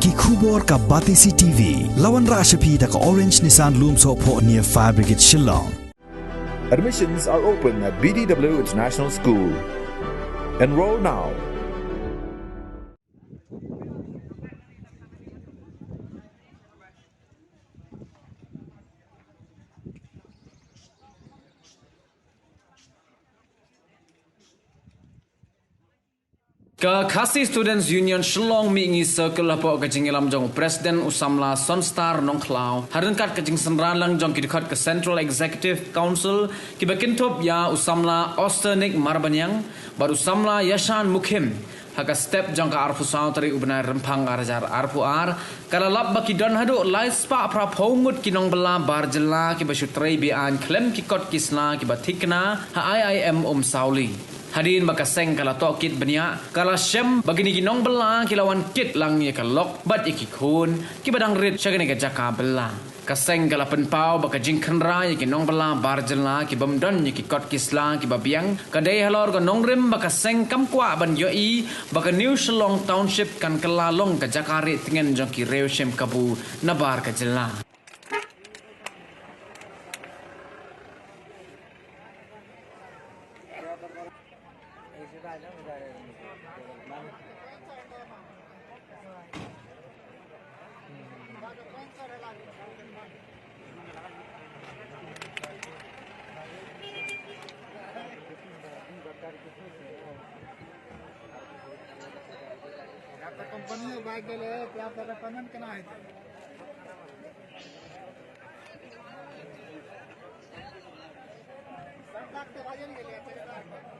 Ki khubor ka Batisi TV. Lawan Rashapi da ka Orange Nissan Lumso po near Fire Brigade Shillong. Admissions are open at BDW International School. Enroll now. Ke Khasi Students Union Shillong mi ngi circle hapo ke jingilam jong President Usamla Sonstar Nongklau harengkat ke jing senran lang jong kidikhat ke Central Executive Council ki bakintop ya Usamla Osternik Marbanyang bar Usamla Yashan Mukhim haka step jong ka arfu saw tari ubna rempang arajar arfu ar kala lab baki don hadu lai spa pra phongut kinong bela bar jela ki basyutrai bi an klem ki kot kisna ki batikna ha IIM Sauli. Hadirin baka seng kala tokit benia kala syem bagini ginong bela kilawan kit lang ye kalok bat ikikun ki badang rit syagane ka jaka bela kaseng kala penpau baka jingkhenra ye ginong bela barjela ki bamdon ye ki kot kisla ki babiang kadai halor ka nongrim baka seng kamkwa ban yo I baka New Shillong Township kan kelalong ka jaka rit tingen jong ki reu syem kabu nabar ka jela. Company bike ले क्या पर पेमेंट करना है सब लाख के बाजन के लिए